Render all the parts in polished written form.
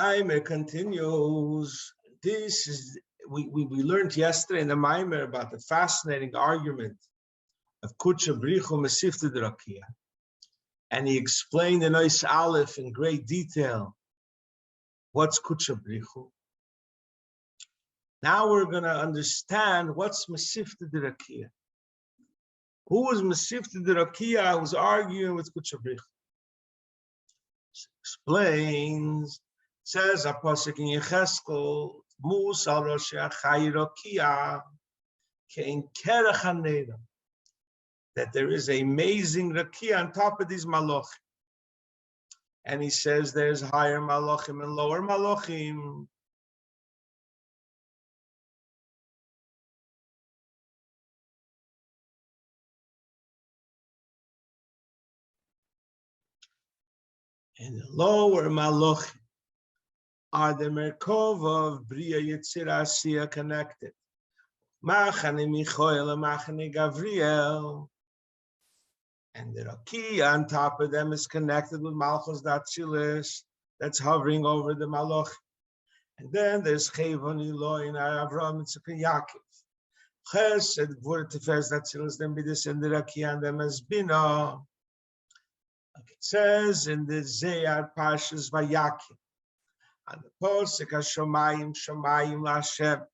Maimer continues. This is we learned yesterday in the Maimer about the fascinating argument of Kucha Brichu Mesivta Drakya, and he explained in Ois Aleph in great detail what's Kucha Brichu. Now we're going to understand what's Mesivta Drakya. Who was Mesivta Drakya who was arguing with Kucha Brichu? Explains, says Apostle in Yecheskel, Mus al Rosh Raqia, ka'in kerach, that there is an amazing Raqia on top of these malachim. And he says there's higher malachim and lower malachim. And the lower malachim are the Merkova of Bria Yetzirah Asiya connected. Machane Michoel and Machane Gavriel. And the Raqia on top of them is connected with Malchus Datzilis that's hovering over the Malach. And then there's Chevon Eloi and Avram Yitzchak and Yaakov. Chesed Gvur Tefes Datzilis then be this in the Raqia and them as Bina. Like it says in the Zeyar Pashas Vayakim. On the Posek HaShomayim Shomayim LaShem,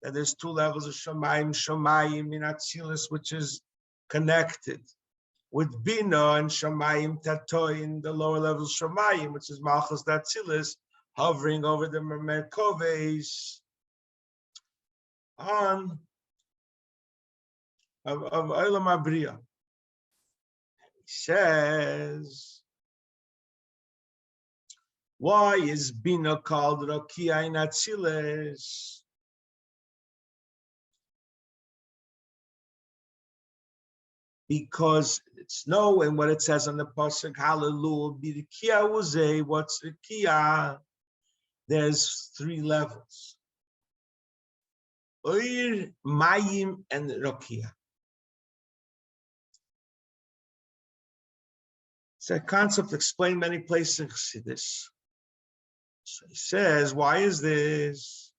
that there's two levels of Shomayim in Atzilus, which is connected with Bina and Shomayim Tatoi in the lower level Shomayim, which is Malchus Atzilus, hovering over the Merkoves on of Olam Abriya. He says, why is Bina called Raqia in Atzilus? Because it's knowing what it says on the pasuk, hallelujah, Birkia Uzay, what's Raqia? There's three levels. Oir, Mayim, and Raqia. It's a concept explained many places in Chassidus. So he says, why is this?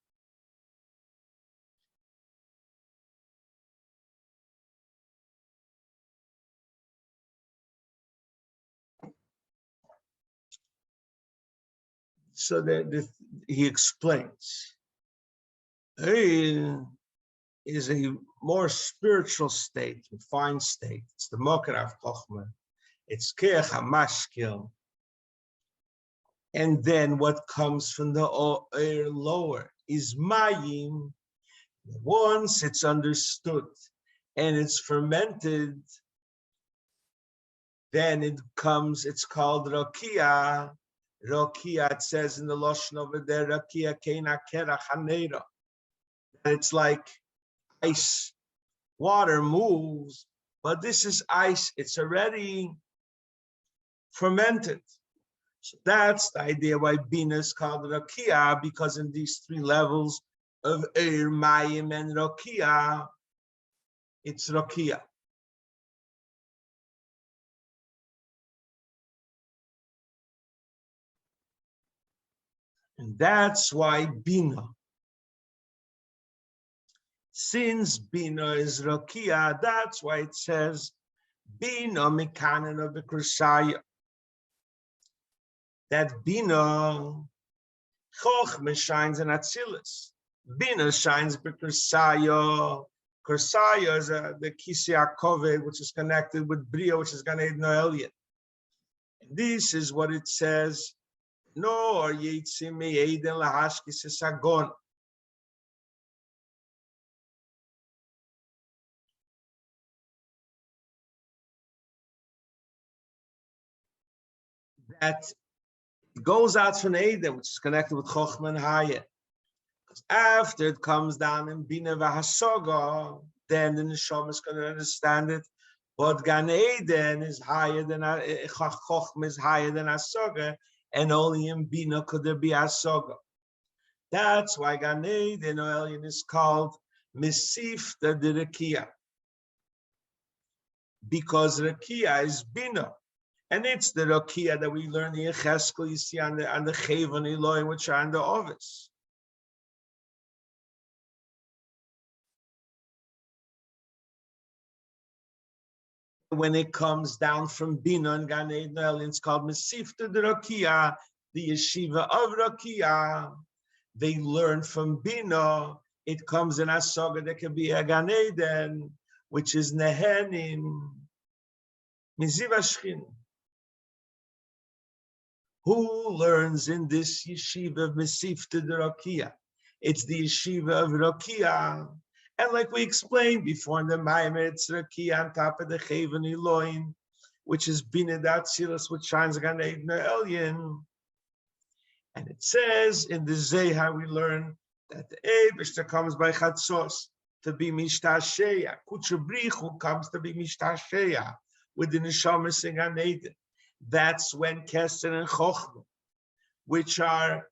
So he explains. It is a more spiritual state, refined state. It's the Makor of Chochmah. It's Keach HaMashkil. And then what comes from the air lower is Mayim. Once it's understood and it's fermented, then it's called Raqia. Raqia, it says in the Lashon over there, Raqia ka'in akera chanera. It's like ice. Water moves, but this is ice. It's already fermented. So that's the idea why Bina is called Raqia, because in these three levels of Eir, Mayim, and Raqia, it's Raqia. And that's why Bina. Since Bina is Raqia, that's why it says Bina mikanen of the Kursaya. That Bina, Chochmah shines in Atzilus. Bina shines by Kursaya. Kursaya is the Kisya Kove, which is connected with Bria, which is Ganed Noelian. This is what it says. No, or Yitzim Me'eden Lahashkis Sagon. That goes out from Eden, which is connected with Chochmah and Hayah. After it comes down in Bina v'Hashaga, then the Neshama is going to understand it. But Gan Eden is higher than Chochmah is higher than Hasaga, and only in Bina could there be Hasaga. That's why Gan Eden is called Mesivta de Raqia, because Raqia is Bina. And it's the rקיע that we learn the השכל, you see on the כעין Eloi, which are on the ovis. When it comes down from bina and Gan Eden, it's called Mesivta Derakia, the yeshiva of Rקיע. They learn from bina. It comes in השגה that can be a Gan Eden, which is nehenim miziv ashchin. Who learns in this yeshiva of Mesivta Derakia? It's the yeshiva of Rקיע. And like we explained before in the Maimer, it's rקיע on top of the כעין Eloi, which is bina datzilas, which shines Gan Eden Elyon. And it says in the Zehar we learn that the Eibishter comes by chatzos to be mishtasheya. Kuchabrichu comes to be mishtasheya with the neshamas in Gan Eden. That's when Keser and Chochma, which are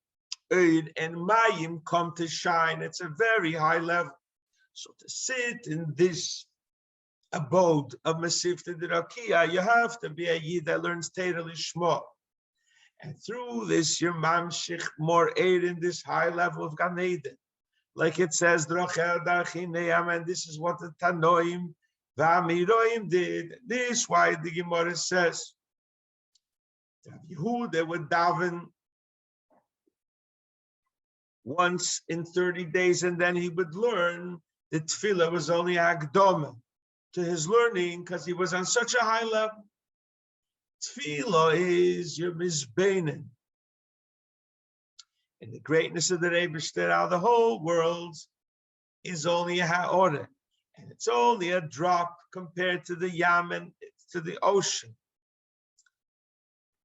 Eid and Mayim, come to shine. It's a very high level. So to sit in this abode of Mesivta Derakia, you have to be a Yid that learns Torah Lishma. And through this, you're mamshich more aid in this high level of Gan Eden. Like it says, and this is what the Tanoim v'Amiroim did. This is why the Gemara says, Yehuda would daven once in 30 days, and then he would learn. The tefillah was only hakdama to his learning because he was on such a high level. Tefillah is your mizbeinen. And the greatness of the Eibishter out of the whole world is only a ha'orah. And it's only a drop compared to the yam and to the ocean.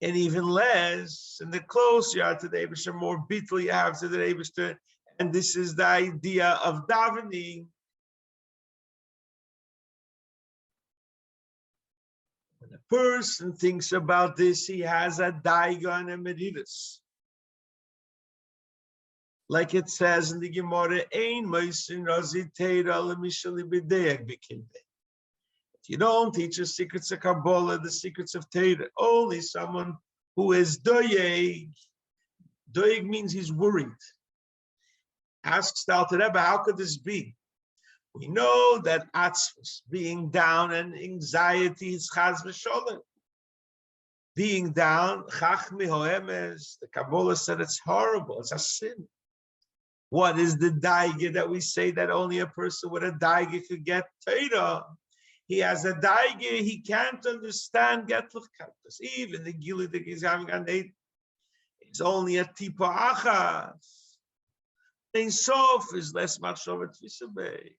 And even less, and the closer you are to the Eibishter, more bittul you have to the Eibishter. And this is the idea of davening. When a person thinks about this, he has a daiga and a meridus. Like it says in the Gemara, Ein moisin razi teira lemishali b'deyak b'kilvei. You don't teach the secrets of Kabbalah, the secrets of Torah. Only someone who is doyeg. Doyeg means he's worried. Asks the Alter Rebbe, how could this be? We know that atzvus, being down, and anxiety is chaz v'sholem. Being down, chach mihoemes, the Kabbalah said it's horrible, it's a sin. What is the daige that we say that only a person with a daige could get Torah? He has a daige, he can't understand getlich kalkus. Even the ugly that he's having on it, it's only a tipa achas. Ein sof is less machshavat visabei.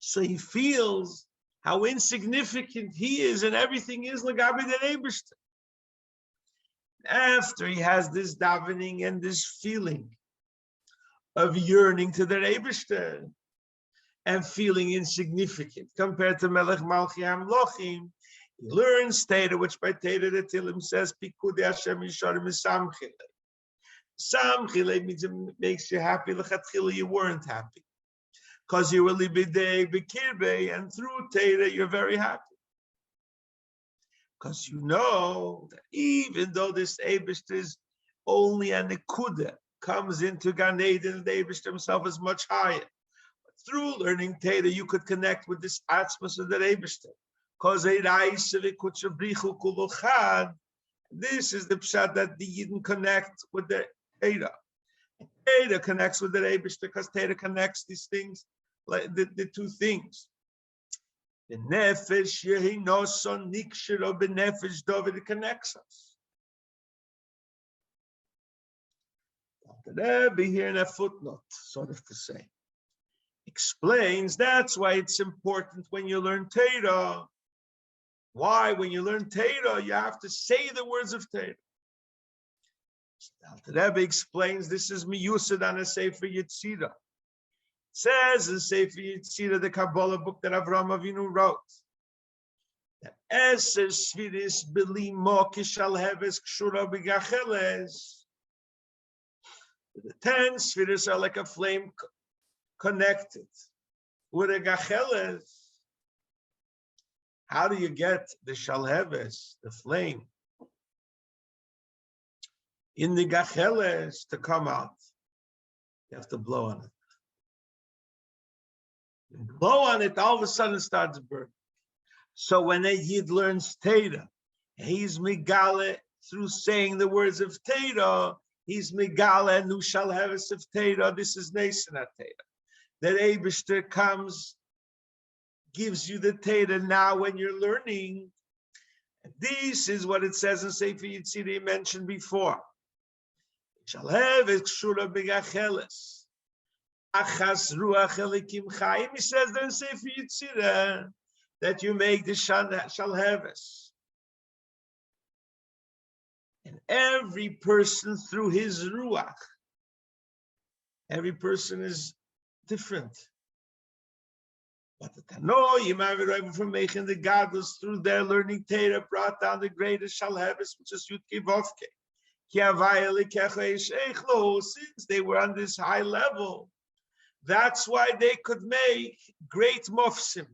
So he feels how insignificant he is, and everything is l'gabe the Eibishter. After he has this davening and this feeling of yearning to the Eibishter and feeling insignificant compared to Melech Malchi Hamlochim, he learns Torah, which by Torah the Tilim says, Pikudei Hashem Yisharim Samchile. Samchile means it makes you happy. L'chatchila you weren't happy because you were libidei b'kirbei, and through Torah you're very happy. Because you know that even though this Eibishter is only a nekuda, comes into Gan Eden, the Eibishter himself is much higher. But through learning Torah, you could connect with this atzmos of the Eibishter. Because this is the pshat that the Yidden connect with the Torah. Torah connects with the Eibishter because Torah connects these things, like the two things. The nefesh yehinoson nikshiro benefesh David connects us. The Rabbi here in a footnote, sort of to say, explains that's why it's important when you learn Torah. Why, when you learn Torah, you have to say the words of Torah. The Rabbi explains this is miyusad on a Sefer Yetzirah. It says in Sefer Yetzirah, the Kabbalah book that Avraham Avinu wrote, that Eser Sfiris Belimo Kishal Heves Kshura B'Gacheles. The 10 spheres are like a flame connected with a gacheles. How do you get the shalheves, the flame, in the gacheles to come out? You have to blow on it. You blow on it, all of a sudden it starts burning. So when a Yid learns Torah, he's Megale through saying the words of Torah. He's Megale and who shall have us of Torah. This is Nesanat Torah. That Eibishter comes, gives you the Torah now when you're learning. This is what it says in Sefer Yitzirah mentioned before. Shall have it kshura begacheles. Achas ruach elikim chayim. He says there in Sefer Yitzirah that you make the shalheves. And every person through his ruach, every person is different. But the Tanoim from making the godless through their learning Torah brought down the greatest shalheves, which is Yudke Vovke. Since they were on this high level, that's why they could make great mofsim.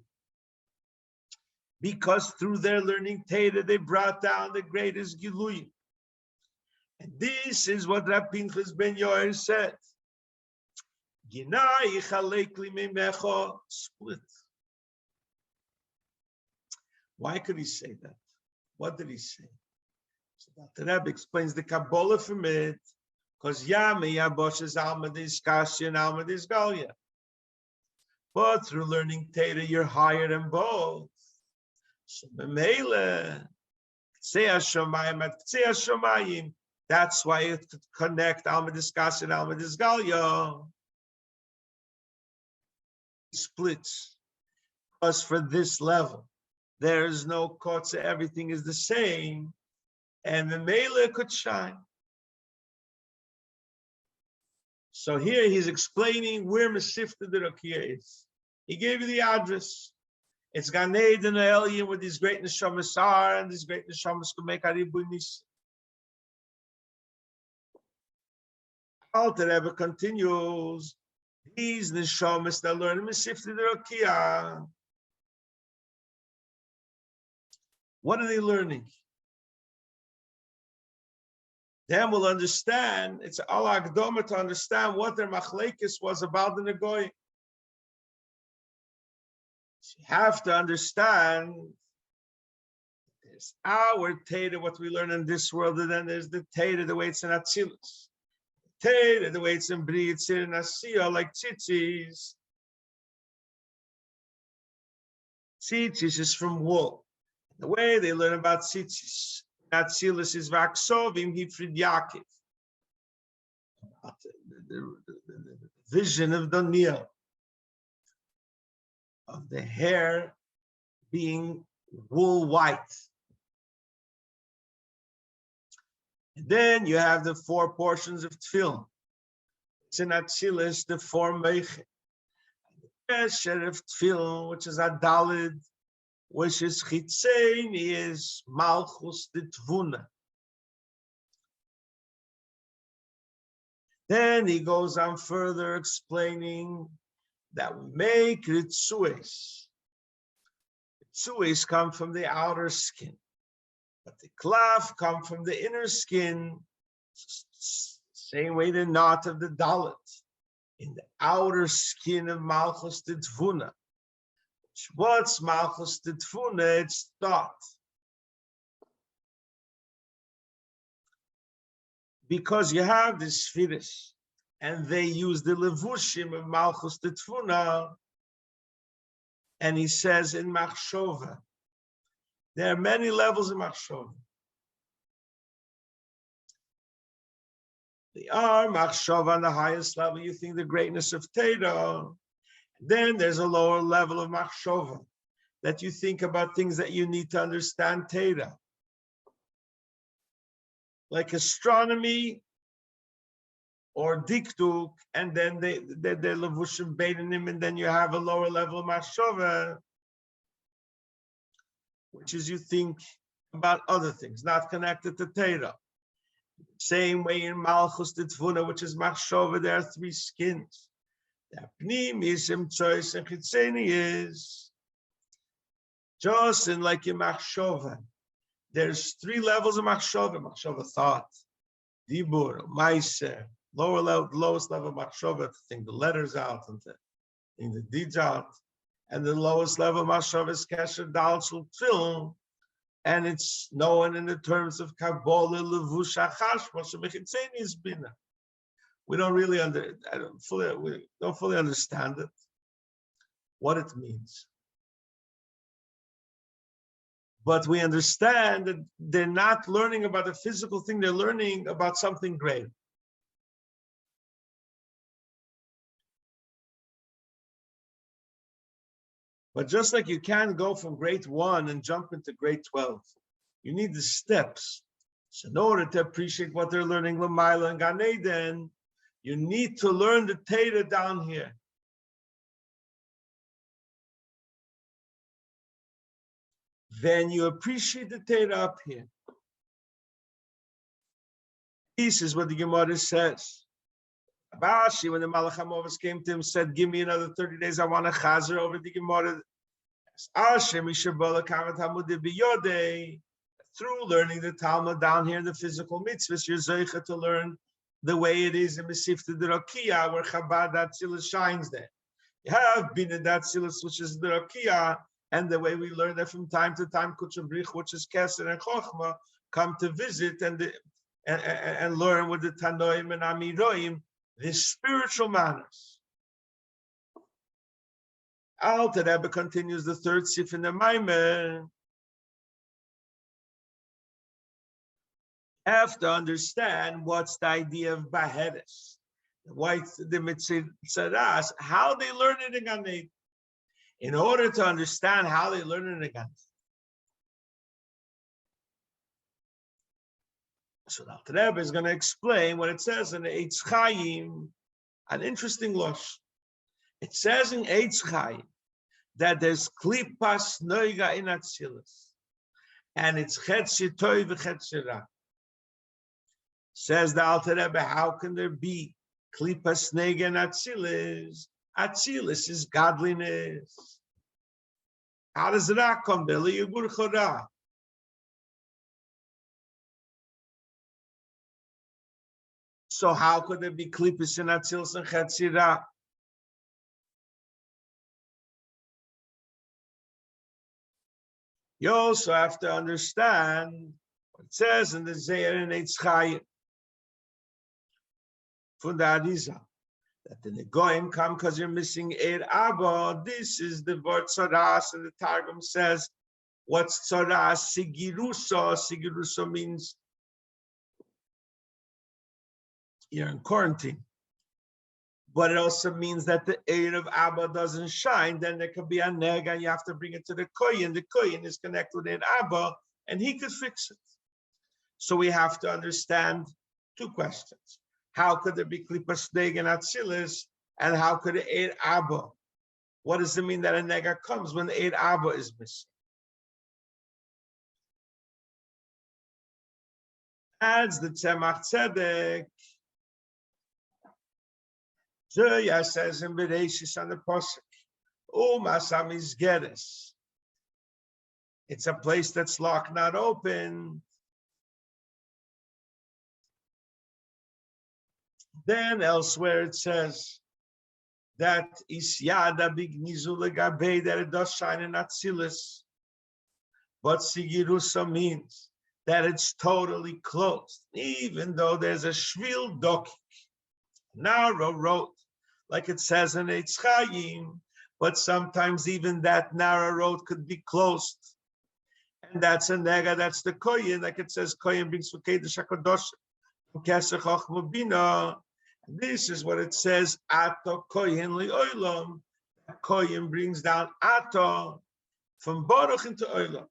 Because through their learning Torah, they brought down the greatest gilui. And this is what Rabbi Pinchas ben Yoel said. Split. Why could he say that? What did he say? So the Rabbi explains the Kabbalah from it, because Yami Yabosh is Alma Diskasya and Alma Disgalia. But through learning Torah, you're higher than both. So Memele, that's why it could connect Alma Diskasya and Alma Disgalia. Splits. Because for this level, there is no kotze, everything is the same, and the mele could shine. So here he's explaining where Mesivta the Rקיע is. He gave you the address. It's Dנייidi and Elyon with these great neshamas are, and these great neshamas could make Aribu Nis. Alter Rebbe continues. These neshamas that learn Mesivta the Rקיע. What are they learning? Then we'll understand. It's al akdoma to understand what their machlekes was about in the goy. You have to understand. There's our Torah, what we learn in this world, and then there's the Torah, the way it's in Atzilus. Torah, the way it's in Bri, it's in Asiya, like tzitzis. Tzitzis is from wool. The way they learn about tzitzis, Atzilus is vaksovim hifrid Yaakov. The vision of Daniel, of the hair being wool white. And then you have the 4 portions of tefillin. It's in Atzilus, the 4 meichim. The Pesher of tefillin, which is Adalid, which is Chitzein, is Malchus the Tvuna. Then he goes on further explaining that we make Ritzues. Ritzues come from the outer skin, but the klaf come from the inner skin. Same way the knot of the Dalet in the outer skin of Malchus the Tvuna. What's Malchus the Tvuna? It's thought. Because you have this Spheres, and they use the levushim of Malchus the Tvuna, and he says in Machshova, there are many levels of Machshova. They are Machshova on the highest level, you think the greatness of Torah. Then there's a lower level of machshova, that you think about things that you need to understand Torah, like astronomy or dikduk, and then they levushim beinim, and then you have a lower level of machshova, which is you think about other things, not connected to Torah. Same way in Malchus the Tvuna, which is machshova, there are 3 skins. The Pnim is Choice and Chitzeni is. Just in like in machshava, there's 3 levels of machshava. Machshava thought, dibur, ma'aser, lowest level of machshava, to think the letters out and to think the deeds out. And the lowest level of machshava is kesher dal shel tefillin, and it's known in the terms of Kabbalah, levush achashma, shemechitzeni is bina. We don't really we don't fully understand it, what it means. But we understand that they're not learning about a physical thing, they're learning about something great. But just like you can't go from grade 1 and jump into grade 12, you need the steps. So in order to appreciate what they're learning, Lamaila and Gan Eden, you need to learn the Torah down here. Then you appreciate the Torah up here. This is what the Gemara says. Abashi, when the Malach HaMovos came to him, said, give me another 30 days, I want a chazer over the Gemara. Through learning the Talmud down here in the physical mitzvahs, you're zeicha to learn the way it is in Mesivta Rקיע, where Chabad Atzilus shines there. You have Bina Atzilus, which is the Rקיע, and the way we learn that from time to time, Kuchabrich, which is Keser and Chochma, come to visit and learn with the Tanoim and Amiroim, the spiritual manners. Alter Rebbe continues the 3rd sif in the Maimer. Have to understand what's the idea of Baheres, the Mitziras, how they learn it in Gan Eden. In order to understand how they learn it in Gan Eden. So the Alter Rebbe is going to explain what it says in the Eitz Chaim, an interesting losh. It says in Eitz Chaim that there's klipas noiga in Atzilus, and it's chetzi toy v'chetzi ra. Says the Alter Rebbe, how can there be klipas noiga in Atzilus? Atzilus is godliness. How does Ra come there? Liyugur chora. So how could there be klipas in Atzilus and chetzi ra? You also have to understand what it says in the Zeir and Eitz Chaim from the Arizal, that the Negoim come because you're missing Eir Abba. This is the word Tzoras, and the Targum says, what's Tzoras? Sigiruso. Sigiruso means you're in quarantine. But it also means that the Eir of Abba doesn't shine. Then there could be a nega, and you have to bring it to the Cohen. The Cohen is connected with Eir Abba, and he could fix it. So we have to understand 2 questions. How could there be klipas nega and Atzilus, and how could the Eir Abba? What does it mean that a nega comes when the Eir Abba is missing? Adds the Tzemach Tzedek. Zoya says in Bereshis on the Pasuk, Masam is Geres. It's a place that's locked, not open. Then elsewhere it says that Isyada big Nizula Gabe, that it does shine in Atzilus. But Sigirusa means that it's totally closed, even though there's a Shvil Dokik, narrow road, like it says in Eitz Chaim, but sometimes even that narrow road could be closed. And that's a nega, that's the Cohen, like it says, Cohen brings V'kedesh HaKadosh, Kesser Chochma Bina. This is what it says, Ato Cohen Li'olam. Cohen brings down Ato from Baruch into Olam.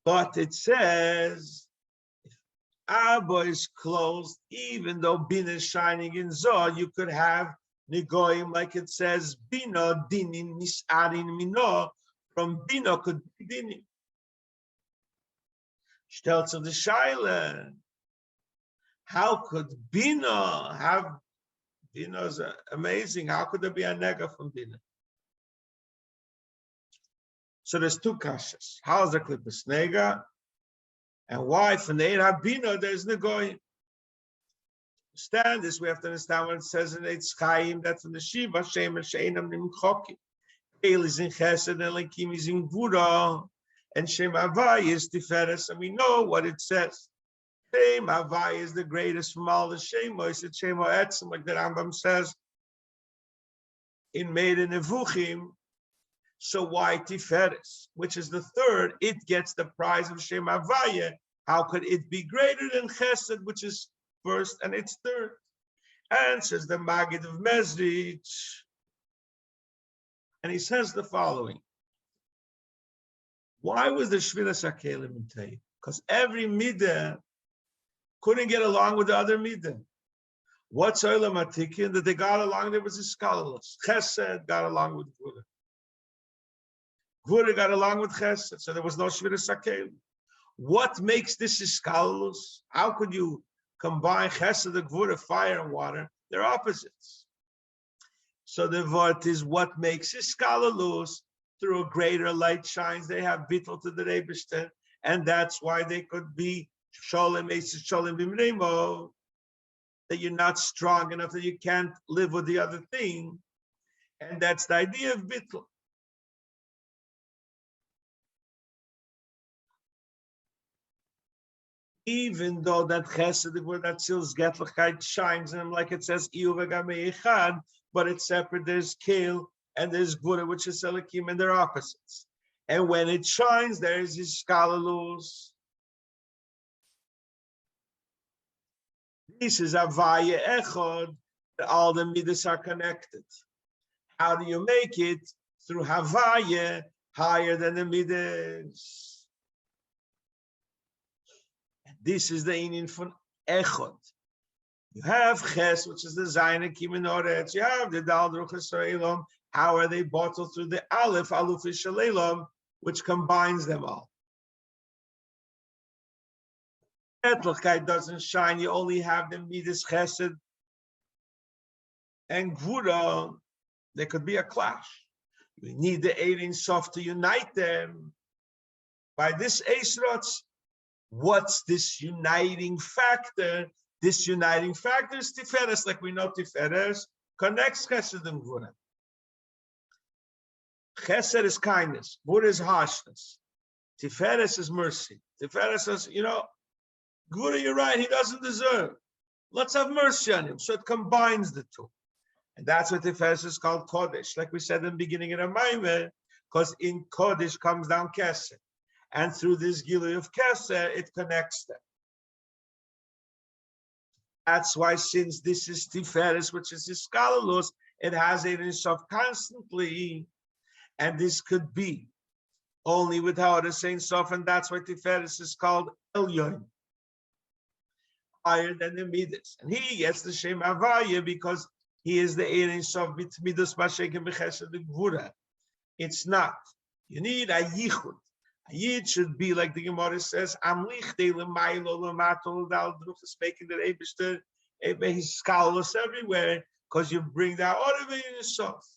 But it says, Abba is closed, even though Bina is shining in Zoh, you could have Negoim, like it says, Bina, Dinin, Nisarin, Mino, from Bina could be Dinin. Stelz of the Shaila, how could Bina have, Bina is amazing, how could there be a nega from Bina? So there's two kashas. How is the klipas nega? And why from the Bina there's negoyim? Understand this, we have to understand what it says in Eitz Chaim, that from the Shiva, Shem and She'enam Nimchokim. El is in Chesed and Lekim is in Gvura, and Shem Havai is Tiferes, and we know what it says. Shem Havai is the greatest from all the Shemos, it's Shem Ha'etzim, like the Rambam says in Meir Nevuchim. So why Tiferes, which is the third, it gets the prize of Shem Havai? How could it be greater than Chesed, which is first and it's third? Answers the Maggid of Mezrich, and he says the following: why was the Shvilas HaKelim in Tei? Because every midah couldn't get along with the other midah. What's Olam Atikin? That they got along, there was a scholarless. Chesed got along with Gvura. Gvura got along with Chesed, so there was no Shvilas HaKelim. What makes this scholarless? How could you combine Chesed and Gvura, fire and water? They're opposites. So the word is what makes scholarless. Through a greater light shines, they have bittul to the Rebishter, and that's why they could be sholem esis sholem bimreimo, that you're not strong enough that you can't live with the other thing, and that's the idea of bittul. Even though that chesed, the word that seals getlichkeit shines in him, like it says iu v'gamei echad, but it's separate. There's kale and there's gvura, which is selikim, and they're opposites. And when it shines, there is his skalalus. This is avaya echod. All the midas are connected. How do you make it? Through havaya, higher than the midas. This is the inyan from echod. You have ches, which is the zayin and kiminoret. You have the dal druchas soilom. How are they bottled through the aleph, aluf ishalelom, which combines them all? Etlichkeit doesn't shine. You only have the midas chesed and gvura. There could be a clash. You need the Ein Sof to unite them. By this esrotz, what's this uniting factor? This uniting factor is Tiferes, like we know Tiferes connects chesed and gvura. Chesed is kindness. Gvura is harshness. Tiferes is mercy. Tiferes says, Gvura, you're right, he doesn't deserve. Let's have mercy on him. So it combines the two. And that's what Tiferes is called Kodesh. Like we said in the beginning of the Maimer, because in Kodesh comes down Kesed. And through this Gilui of Kesed, it connects them. That's why, since this is Tiferes, which is his skalalus, it has it in Sof constantly. And this could be only with how it is saying Sof, and that's why Tiferes is called Elyon, higher than the Midas. And he gets the Shem Havaya because he is the Ein Sof bit Midas Mashek and Bechesed Gvura. It's not. You need a Yichud. A Yid should be like the Gemara says, Am Lichtei L'maylo L'matol Dal Druchas, making the Eibishter, he's scholarless everywhere, because you bring that order in yourself.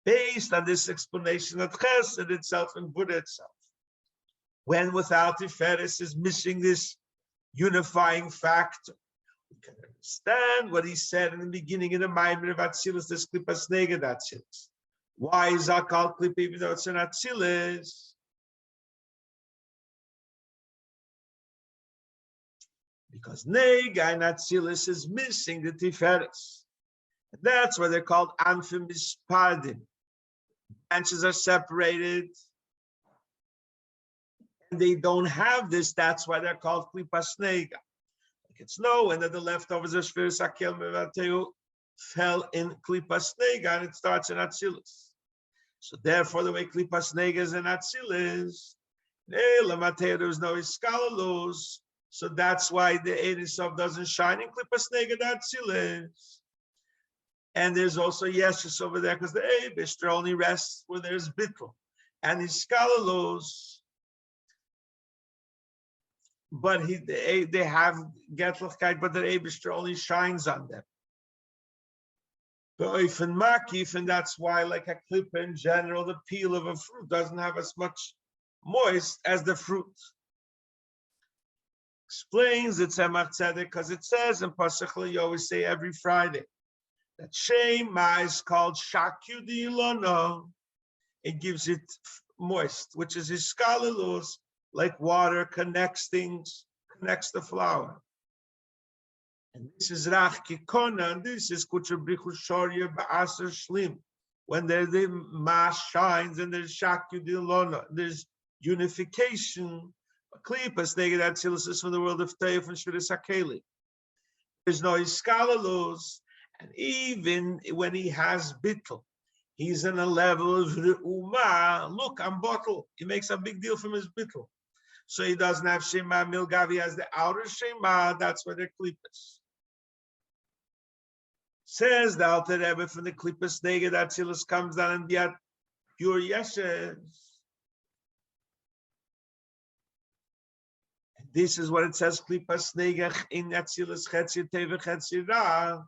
Based on this explanation of Chesed itself and Buddha itself. When without Tiferes is missing this unifying factor, we can understand what he said in the beginning of the Maimer of Atzilus, this Klipas Neged Atzilus. Why is that called Klip even though it's an Atzilus? Because Nega in Atzilus is missing the Tiferes. And that's why they're called Anfim Mispadim. Branches are separated. And they don't have this, that's why they're called Klipas Nega. Like it's known that the leftovers of Shviras Akel Mevateu fell in Klipas Nega and it starts in Atzilus. So therefore, the way Klipas Nega is in Atzilus, there was no Iskalalus. So that's why the Ein Sof doesn't shine in Klipas Nega Atzilus. And there's also Yeshus over there because the Eibishter only rests where there's Bittul. And Iskalalus, but they have Getlichkeit, but the Eibishter only shines on them. Be'oifen makif, and that's why, like a klippa in general, the peel of a fruit doesn't have as much moist as the fruit. Explains it's Tzemach Tzedek because it says in Pasach, you always say every Friday that Shema is called Shakyu Dilono. It gives it moist, which is his skalilus, like water connects things, connects the flour. And this is Rach Kikona, and this is Kucher Brichu Shorya Ba'aser Shlim. When the mass shines and there's Shakyu Dilono, there's unification. Klipas neged Atzilus is from the world of Teif and Shviris Hakeli. There's no iskalalus, and even when he has bittul, he's in a level of re'uma. Look, I'm bottle. He makes a big deal from his bittul. So he doesn't have Shema Milgavi as the outer Shema. That's where they're klipas. Says the Alter Rebbe from the klipas neged Atzilus comes down and be at pure yeshes. This is what it says, klipas negach in Atzilus chetzi teva chetzi ra.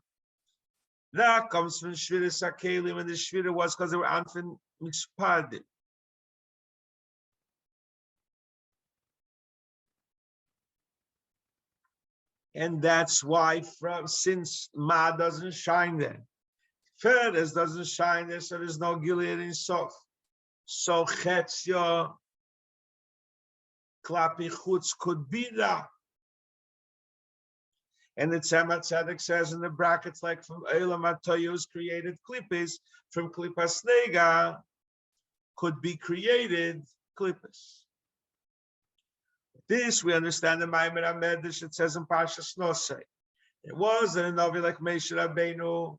Ra comes from Shviris Hakeli, when the Shvira was because they were anfin mixpardim. And that's why, since Ma doesn't shine there, Feres doesn't shine there, so there's no Gilead in Sof. So Chetzio Klapi Chutz could be that. And the Tzemach Tzedek says in the brackets, like from Eilam Atoyos created klipis, from klipas nega could be created klipis. This we understand the Maimer HaMedrash. It says in Parshas Nosei. It was that a novi like Moshe Rabbeinu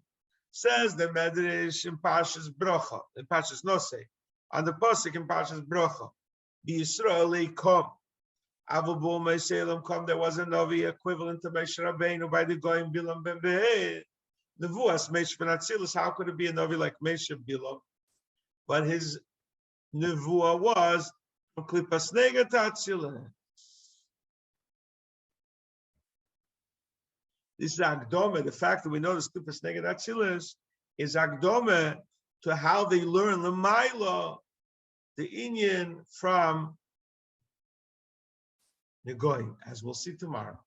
says the Medrash in Parshas Brocha, in Parshas Nosei, on the pasuk in Parshas Brocha. The Yisraeli come. Avubul Meselam come. There was a novi equivalent to Moshe Rabbeinu by the Goyim Bilam ben Be'er. Nevuas Moshe ben Atzilus. How could it be a novi like Moshe Bilam? But his nevuah was from klipas nega to Atzilus. This is Agdome. The fact that we know this klipas nega to Atzilus is Agdome to how they learn the Maila, the Inyan from the Goyim, as we'll see tomorrow.